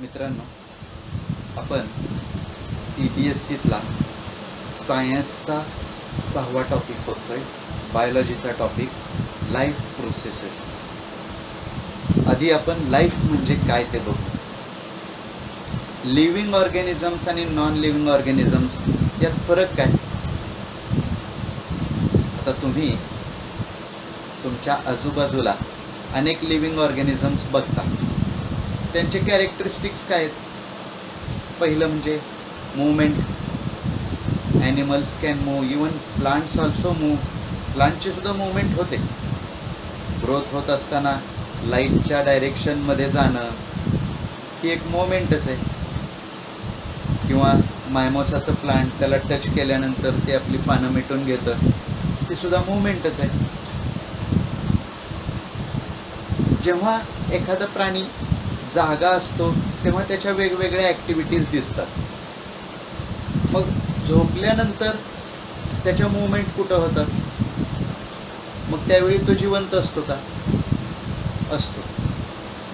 मित्रांनो, आपण CBSEतला सायन्सचा 6वा टॉपिक बघतोय. बायोलॉजीचा टॉपिक लाईफ प्रोसेसेस. आधी आपण लाईफ म्हणजे काय ते बघू. लिव्हिंग ऑर्गॅनिझम्स आणि नॉन लिव्हिंग ऑर्गॅनिझम्स यात फरक काय. आता तुम्ही तुमच्या आजूबाजूला अनेक लिव्हिंग ऑर्गॅनिझम्स बघता. त्यांचे कॅरेक्टरिस्टिक्स काय आहेत. पहिलं म्हणजे movement. Animals can move, even plants also move. प्लांटची सुद्धा मूवमेंट होते. ग्रोथ होत असताना लाईटच्या डायरेक्शनमध्ये जाणं ही एक मूवमेंटच आहे. किंवा मायमोसाचं प्लांट, त्याला टच केल्यानंतर ते आपली पानं मिटून घेतं, ती सुद्धा मूवमेंटच आहे. जेव्हा एखादा प्राणी जागा असतो तेव्हा त्याच्या वेगवेगळ्या ॲक्टिव्हिटीज दिसतात. मग झोपल्यानंतर त्याच्या मूवमेंट कुठं होतात. मग त्यावेळी तो जिवंत असतो का. असतो.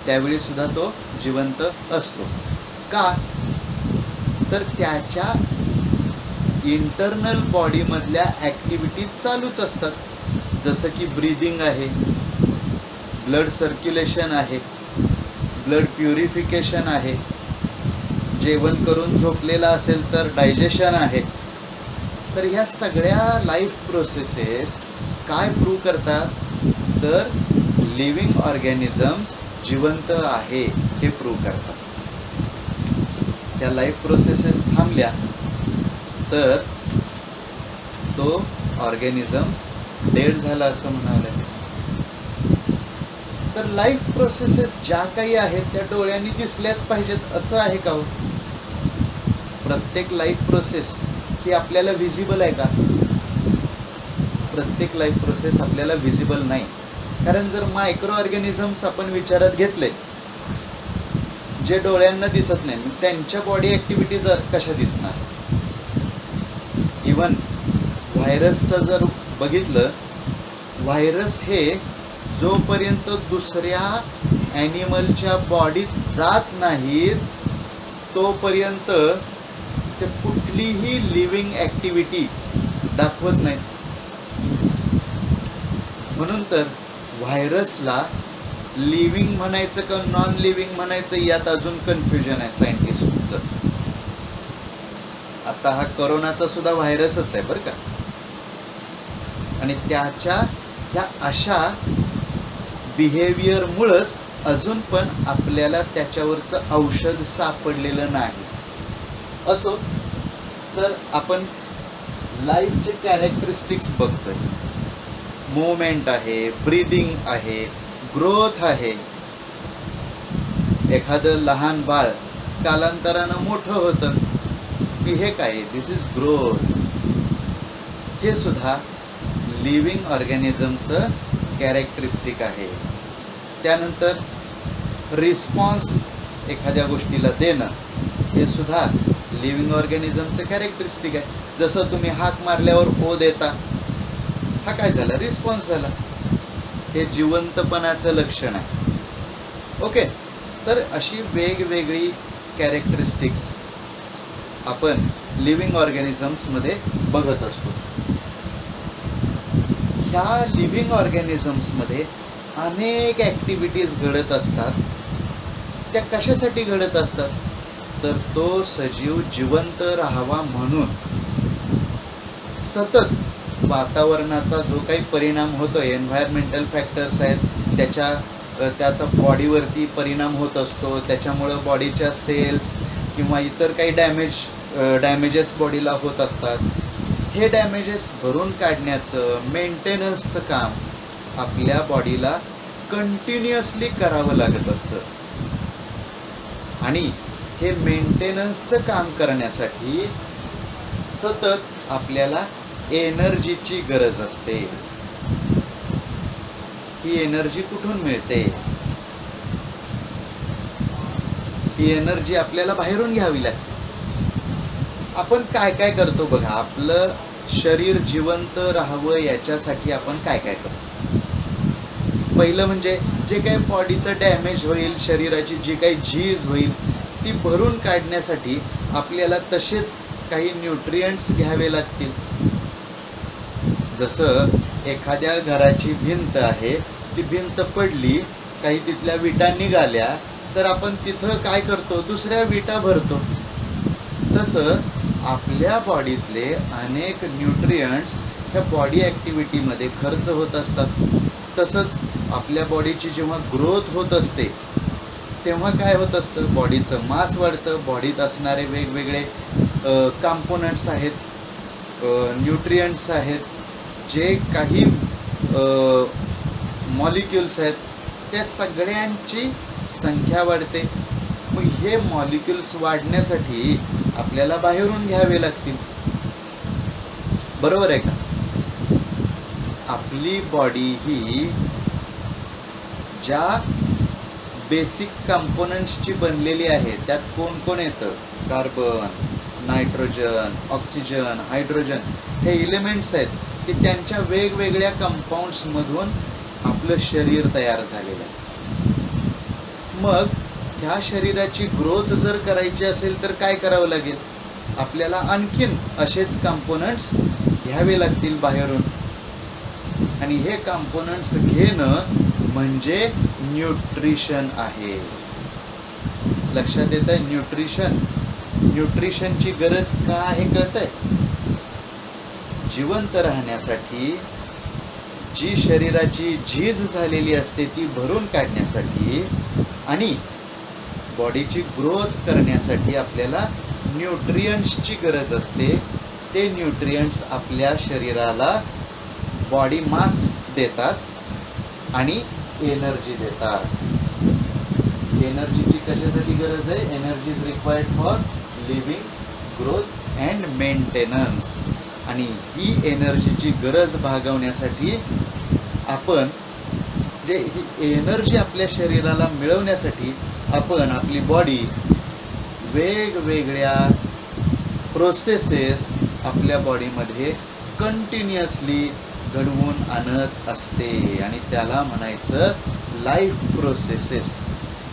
त्यावेळी सुद्धा तो जिवंत असतो का. तर त्याच्या इंटरनल बॉडीमधल्या ॲक्टिव्हिटीज चालूच असतात. जसं की ब्रीदिंग आहे, ब्लड सर्क्युलेशन आहे, ब्लड प्युरिफिकेशन आहे, जेवण करून झोपलेला असेल तर डायजेशन आहे. तर ह्या सगळ्या लाईफ प्रोसेसेस काय प्रूव्ह करतात, तर लिव्हिंग ऑर्गॅनिझम्स जिवंत आहे हे प्रूव्ह करतात. त्या लाईफ प्रोसेसेस थांबल्या तर तो ऑर्गॅनिझम डेड झाला असं म्हणावं लागेल. तर लाईफ प्रोसेसेस ज्या काही आहेत त्या डोळ्यांनी दिसल्याच पाहिजेत असं आहे का हो. प्रत्येक लाईफ प्रोसेस ही आपल्याला व्हिजिबल आहे का. प्रत्येक लाईफ प्रोसेस आपल्याला व्हिजिबल नाही. कारण जर मायक्रो ऑर्गॅनिझम्स आपण विचारात घेतले जे डोळ्यांना दिसत नाही, मग त्यांच्या बॉडी ॲक्टिव्हिटीज कशा दिसणार. इवन व्हायरसचं जर बघितलं, व्हायरस हे जोपर्यंत दुसऱ्या ॲनिमलच्या बॉडीत जात नाहीत तोपर्यंत ते कुठलीही लिव्हिंग ॲक्टिव्हिटी दाखवत नाहीत. म्हणून तर व्हायरसला लिव्हिंग म्हणायचं का नॉन लिव्हिंग म्हणायचं यात अजून कन्फ्युजन आहे सायंटिस्टचं. आता हा कोरोनाचा सुद्धा व्हायरसच आहे बरं का. आणि त्याच्या ह्या अशा बिहेवियरमुळंच अजून पण आपल्याला त्याच्यावरचं औषध सापडलेलं नाही. असो, तर आपण लाईफचे कॅरेक्टरिस्टिक्स बघतोय. मूवमेंट आहे, ब्रीदिंग आहे, ग्रोथ आहे. एखादं लहान बाळ कालांतरानं मोठं होतं की हे काय, दिस इज ग्रोथ. हे सुद्धा लिव्हिंग ऑर्गॅनिझमचं कॅरेक्टरिस्टिक आहे. त्यानंतर रिस्पॉन्स एखाद्या गोष्टीला देणं हे सुद्धा लिव्हिंग ऑर्गॅनिझमचं कॅरेक्टरिस्टिक आहे. जसं तुम्ही हाक मारल्यावर ओ देता, हा काय झाला, रिस्पॉन्स झाला. हे जिवंतपणाचं लक्षण आहे. ओके, तर अशी वेगवेगळी कॅरेक्टरिस्टिक्स आपण लिव्हिंग ऑर्गॅनिझम्समध्ये बघत असतो. ह्या लिव्हिंग ऑर्गॅनिझम्समध्ये अनेक ॲक्टिव्हिटीज घडत असतात. त्या कशासाठी घडत असतात, तर तो सजीव जिवंत राहावा म्हणून. सतत वातावरणाचा जो काही परिणाम होतो, एन्व्हायरमेंटल फॅक्टर्स आहेत, त्याचा बॉडीवरती परिणाम होत असतो. त्याच्यामुळं बॉडीच्या सेल्स किंवा इतर काही डॅमेजेस बॉडीला होत असतात. हे डॅमेजेस भरून काढण्याचं मेंटेनन्सचं काम आपल्या बॉडीला कंटिन्युअसली करावं लागत असतं. आणि हे मेंटेनन्सचं काम करण्यासाठी सतत आपल्याला एनर्जीची गरज असते. ही एनर्जी कुठून मिळते. ही एनर्जी आपल्याला बाहेरून घ्यावी लागते. आपण काय काय करतो बघा. आपलं शरीर जिवंत राहावं याच्यासाठी आपण काय काय करतो. पहिलं म्हणजे जे काही बॉडीचं डॅमेज होईल, शरीराची जी काही झीज होईल ती भरून काढण्यासाठी आपल्याला तसेच काही न्यूट्रिएंट्स घ्यावे लागतील. जसं एखाद्या घराची भिंत आहे, ती भिंत पडली, काही तिथल्या विटा निघाल्या, तर आपण तिथं काय करतो, दुसऱ्या विटा भरतो. तसं आपल्या बॉडीतले अनेक न्यूट्रिएंट्स ह्या बॉडी ॲक्टिव्हिटीमध्ये खर्च होत असतात. तसंच आपल्या बॉडीची जेव्हा ग्रोथ होत असते तेव्हा काय होत असतं, बॉडीचं मास वाढतं. बॉडीत असणारे वेगवेगळे कंपोनंट्स आहेत, न्यूट्रिएंट्स आहेत, जे काही मॉलिक्युल्स आहेत, त्या सगळ्यांची संख्या वाढते. मग हे मॉलिक्युल्स वाढण्यासाठी आपल्याला बाहेरून घ्यावे लागतील. बरोबर आहे का? आपली बॉडी ही ज्या बेसिक कंपोनंट्सची बनलेली आहे, त्यात कोण कोण येतं, कार्बन, नायट्रोजन, ऑक्सिजन, हायड्रोजन, हे एलिमेंट्स आहेत की त्यांच्या वेगवेगळ्या कंपाऊंड्समधून आपलं शरीर तयार झालेलं आहे. मग ह्या शरीराची ग्रोथ जर करायची असेल तर काय करावं लागेल, आपल्याला आणखीन असेच कंपोनंट्स घ्यावे लागतील बाहेरून. आणि हे कंपोनंट्स घेणं म्हणजे न्यूट्रिशन आहे. लक्षात येत आहे? न्यूट्रिशनची गरज का आहे कळतंय? जिवंत राहण्यासाठी जी शरीराची झीज झालेली असते ती भरून काढण्यासाठी आणि बॉडीची ग्रोथ करण्यासाठी आपल्याला न्यूट्रिएंट्सची गरज असते. ते न्यूट्रिएंट्स आपल्या शरीराला बॉडी मास देतात आणि एनर्जी देतात. एनर्जीची कशासाठी गरज आहे? Energy is required for living, growth and maintenance. आणि ही एनर्जीची गरज भागवण्यासाठी आपण ही एनर्जी आपल्या शरीराला मिळवण्यासाठी आपण आपली बॉडी वेगवेगळ्या प्रोसेसेस आपल्या बॉडीमध्ये कंटिन्युअसली घडवून आणत असते आणि त्याला म्हणायचं लाईफ प्रोसेसेस.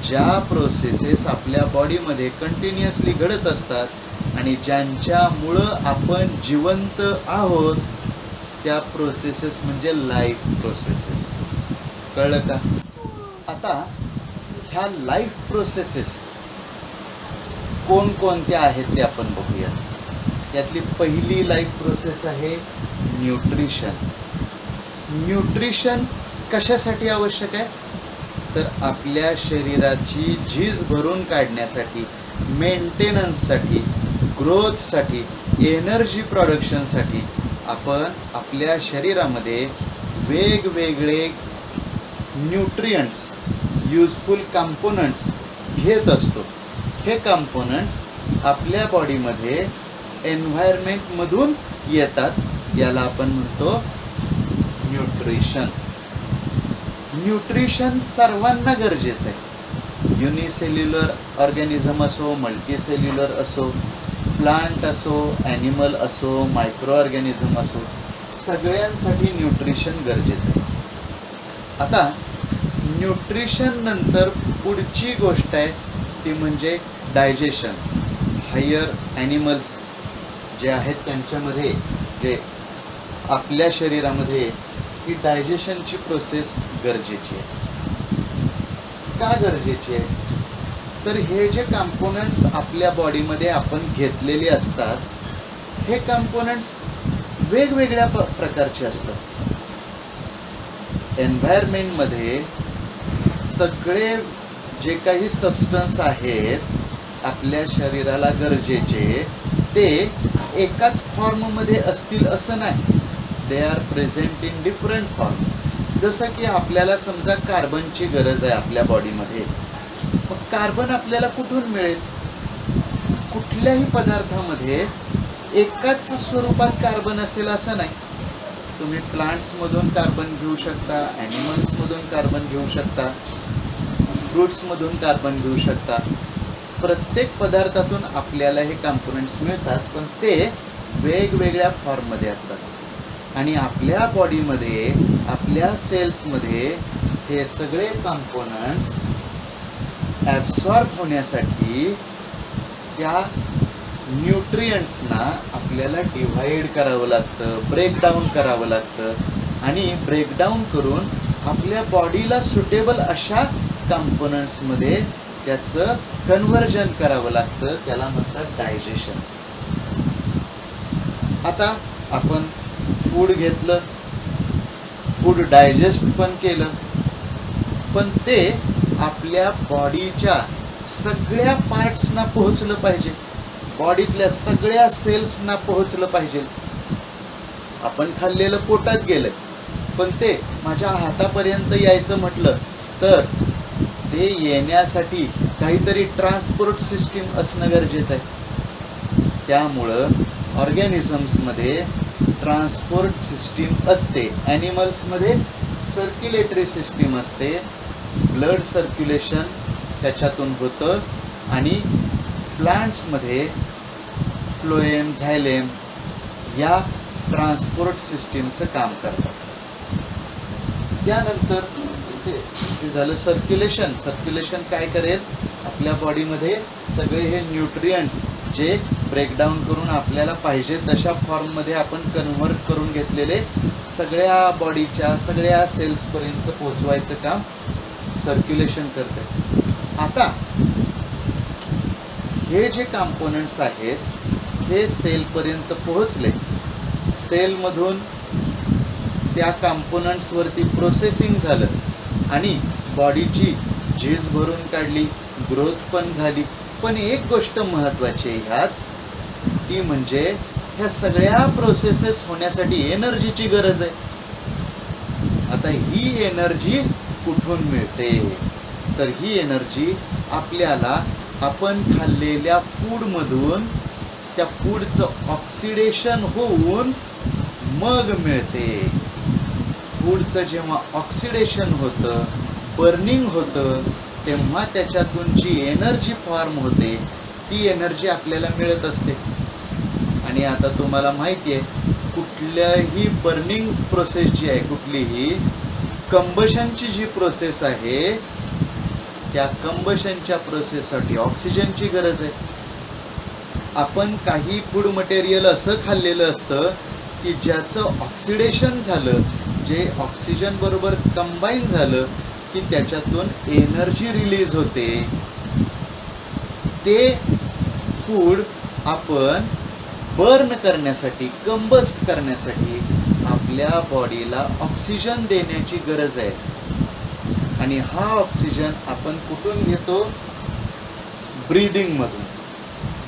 ज्या प्रोसेसेस आपल्या बॉडीमध्ये कंटिन्युअसली घडत असतात आणि ज्यांच्यामुळं आपण जिवंत आहोत, त्या प्रोसेसेस म्हणजे लाईफ प्रोसेसेस. कळलं का? आता ह्या लाईफ प्रोसेसेस कोणकोणत्या आहेत ते आपण बघूया. यातली पहिली लाईफ प्रोसेस आहे न्यूट्रिशन. न्यूट्रिशन कशासाठी आवश्यक आहे? तर आपल्या शरीराची झीज भरून काढण्यासाठी, मेंटेनन्ससाठी, ग्रोथसाठी, एनर्जी प्रोडक्शनसाठी आपण आपल्या शरीरामध्ये वेगवेगळे न्यूट्रिएंट्स, युजफुल कंपोनंट्स घेत असतो. हे कंपोनंट्स आपल्या बॉडीमध्ये एन्व्हायरमेंटमधून येतात. याला आपण म्हणतो न्यूट्रिशन. न्यूट्रिशन सर्वांना गरजेचं आहे. युनिसेल्युलर ऑर्गॅनिझम असो, मल्टीसेल्युलर असो, प्लांट असो, ॲनिमल असो, मायक्रो ऑर्गॅनिझम असो, सगळ्यांसाठी न्यूट्रिशन गरजेचं आहे. आता न्यूट्रिशन नंतर पुढची गोष्ट आहे ती म्हणजे डायजेशन. हायर ॲनिमल्स जे आहेत त्यांच्यामध्ये, जे आपल्या शरीरामध्ये, ही डायजेशनची प्रोसेस गरजेची आहे. का गरजेची आहे? तर हे जे कंपोनंट्स आपल्या बॉडीमध्ये आपण घेतलेले असतात, हे कंपोनंट्स वेगवेगळ्या प्रकारचे असतात. एन्व्हायरमेंटमध्ये सगळे जे काही सबस्टन्स आहेत आपल्या शरीराला गरजेचे, ते एकाच फॉर्ममध्ये असतील असं नाही. They are present in different forms. जसं की आपल्याला समजा कार्बनची गरज आहे आपल्या बॉडीमध्ये, मग कार्बन आपल्याला कुठून मिळेल? कुठल्याही पदार्थामध्ये एकाच स्वरूपात कार्बन असेल असं नाही. तुम्ही प्लांट्समधून कार्बन घेऊ शकता, ॲनिमल्समधून कार्बन घेऊ शकता, फ्रूट्समधून कार्बन घेऊ शकता. प्रत्येक पदार्थातून आपल्याला हे कंपोनंट्स मिळतात, पण ते वेगवेगळ्या फॉर्ममध्ये असतात. आणि आपल्या बॉडीमध्ये, आपल्या सेल्समध्ये हे सगळे कंपोनंट्स ॲब्सॉर्ब होण्यासाठी त्या न्यूट्रियंट्सना आपल्याला डिव्हाइड करावं लागतं, ब्रेकडाऊन करावं लागतं आणि ब्रेकडाऊन करून आपल्या बॉडीला सुटेबल अशा कंपोनंट्समध्ये त्याचं कन्व्हर्जन करावं लागतं. त्याला म्हणतात डायजेशन. आता आपण फूड घेतलं, फूड डायजेस्ट पण केलं, पण ते आपल्या बॉडीच्या सगळ्या पार्ट्सना पोहोचलं पाहिजे, बॉडीतल्या सगळ्या सेल्सना पोहोचलं पाहिजे. आपण खाल्लेलं पोटात गेलं, पण ते माझ्या हातापर्यंत यायचं म्हटलं तर ते येण्यासाठी काहीतरी ट्रान्सपोर्ट सिस्टीम असणं गरजेचं आहे. त्यामुळं ऑर्गॅनिझम्समध्ये ट्रान्सपोर्ट सिस्टीम असते. ॲनिमल्समध्ये सर्क्युलेटरी सिस्टीम असते, ब्लड सर्क्युलेशन त्याच्यातून होतं आणि प्लांट्समध्ये फ्लोएम, झायलेम या ट्रान्सपोर्ट सिस्टीमचं काम करतात. त्यानंतर ते झालं सर्क्युलेशन. सर्क्युलेशन काय करेल, आपल्या बॉडीमध्ये सगळे हे न्यूट्रियंट्स जे ब्रेकडाऊन करून आपल्याला पाहिजे तशा फॉर्ममध्ये आपण कन्व्हर्ट करून घेतलेले सगळ्या बॉडीच्या सगळ्या सेल्सपर्यंत पोहोचवायचं काम सर्क्युलेशन करते. आता हे जे कंपोनंट्स आहेत हे सेलपर्यंत पोहोचले, सेलमधून त्या कंपोनंट्सवरती प्रोसेसिंग झालं आणि बॉडीची झीज भरून काढली, ग्रोथ पण झाली. पण एक गोष्ट महत्त्वाची आहे ह्यात, ती म्हणजे ह्या सगळ्या प्रोसेसेस होण्यासाठी एनर्जीची गरज आहे. आता ही एनर्जी कुठून मिळते, तर ही एनर्जी आपल्याला आपण खाल्लेल्या फूडमधून त्या फूडचं ऑक्सिडेशन होऊन मग मिळते. फूडचं जेव्हा ऑक्सिडेशन होतं, बर्निंग होतं, तेव्हा त्याच्यातून जी एनर्जी फॉर्म होते ती एनर्जी आपल्याला मिळत असते. आणि आता तुम्हाला माहिती आहे, कुठल्याही बर्निंग प्रोसेस जी आहे, कुठलीही कंबशनची जी प्रोसेस आहे, त्या कंबशनच्या प्रोसेससाठी ऑक्सिजनची गरज आहे. आपण काही फूड मटेरियल असं खाल्लेलं असतं की ज्याचं ऑक्सिडेशन झालं, जे ऑक्सिजन बरोबर कंबाईन झालं की त्याच्यातून एनर्जी रिलीज होते. ते फूड आपण बर्न करण्यासाठी, कंबस्ट करण्यासाठी आपल्या बॉडीला ऑक्सिजन देण्याची गरज आहे. आणि हा ऑक्सिजन आपण कुठून घेतो, ब्रीदिंगमधून.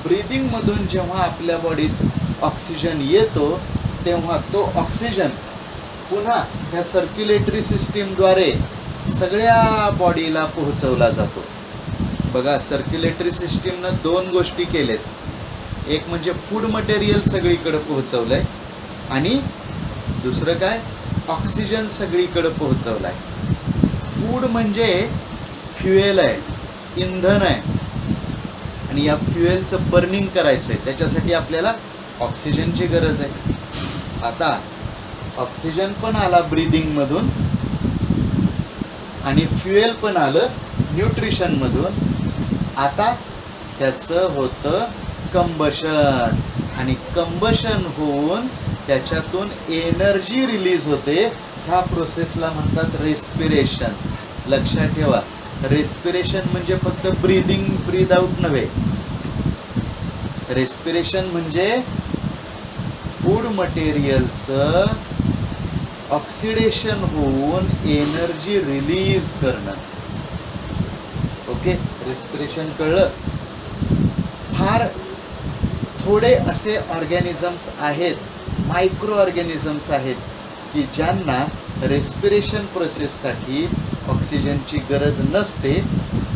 ब्रीदिंगमधून जेव्हा आपल्या बॉडीत ऑक्सिजन येतो तेव्हा तो ऑक्सिजन पुन्हा ह्या सर्क्युलेटरी सिस्टीमद्वारे सगळ्या बॉडीला पोहोचवला जातो. बघा, सर्क्युलेटरी सिस्टीमनं दोन गोष्टी केल्यात. एक म्हणजे फूड मटेरियल सगळीकडे पोहोचवलं आहे आणि दुसरं काय, ऑक्सिजन सगळीकडे पोहोचवलं आहे. फूड म्हणजे फ्युएल आहे, इंधन आहे आणि या फ्युएलचं बर्निंग करायचं आहे, त्याच्यासाठी आपल्याला ऑक्सिजनची गरज आहे. आता ऑक्सिजन पण आला ब्रीदिंगमधून आणि फ्युएल पण आलं न्यूट्रिशनमधून. आता त्याचं होतं कंबशन आणि कंबशन होऊन त्याच्यातून एनर्जी रिलीज होते. ह्या प्रोसेसला म्हणतात रेस्पिरेशन. लक्षात ठेवा, रेस्पिरेशन म्हणजे फक्त ब्रीदिंग, ब्रीद आउट नव्हे. रेस्पिरेशन म्हणजे फूड मटेरियलचं ऑक्सिडेशन होऊन एनर्जी रिलीज करणं. ओके, रेस्पिरेशन कळलं. फार थोडे असे ऑर्गॅनिझम्स आहेत, मायक्रो ऑर्गॅनिझम्स आहेत की ज्यांना रेस्पिरेशन प्रोसेससाठी ऑक्सिजनची गरज नसते.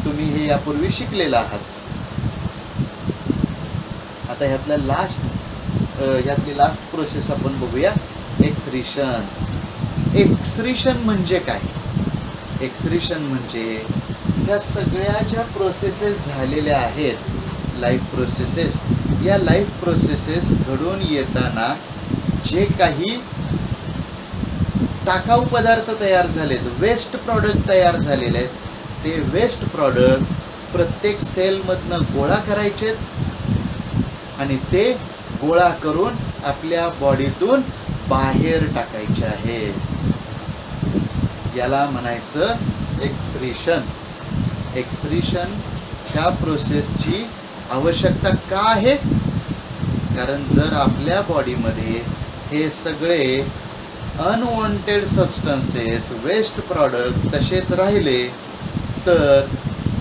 तुम्ही हे यापूर्वी शिकलेलं आहात. आता ह्यातली लास्ट प्रोसेस आपण बघूया, एक्सक्रीशन. एक्सक्रीशन म्हणजे काय? एक्सक्रीशन म्हणजे ह्या सगळ्या ज्या प्रोसेसेस झालेल्या आहेत, लाईफ प्रोसेसेस, या लाईफ प्रोसेसेस घडून येताना जे काही टाकाऊ पदार्थ तयार झालेत, वेस्ट प्रॉडक्ट तयार झालेले आहेत, ते वेस्ट प्रॉडक्ट प्रत्येक सेलमधनं गोळा करायचे आणि ते गोळा करून आपल्या बॉडीतून बाहेर टाकायचे आहे. याला म्हणायचं एक्सक्रीशन. एक्सक्रीशन ह्या प्रोसेसची आवश्यकता का आहे? कारण जर आपल्या बॉडीमध्ये हे सगळे अनवॉन्टेड सबस्टन्सेस, वेस्ट प्रॉडक्ट तसेच राहिले तर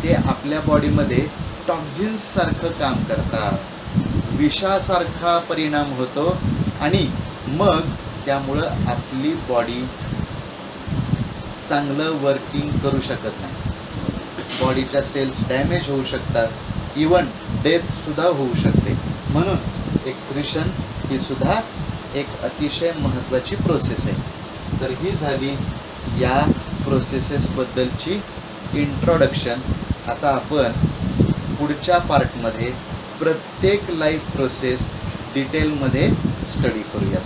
ते आपल्या बॉडीमध्ये टॉक्झिन्स सारखं काम करतात, विषासारखा परिणाम होतो आणि मग त्यामुळं आपली बॉडी चांगलं वर्किंग करू शकत नाही. बॉडीच्या सेल्स डॅमेज होऊ शकतात, इवन डेथसुद्धा होऊ शकते. म्हणून एक्सक्रीशन ही सुद्धा एक अतिशय महत्त्वाची प्रोसेस आहे. तर ही झाली या प्रोसेसेसबद्दलची इंट्रोडक्शन. आता आपण पुढच्या पार्टमध्ये प्रत्येक लाईफ प्रोसेस डिटेलमध्ये स्टडी करूया.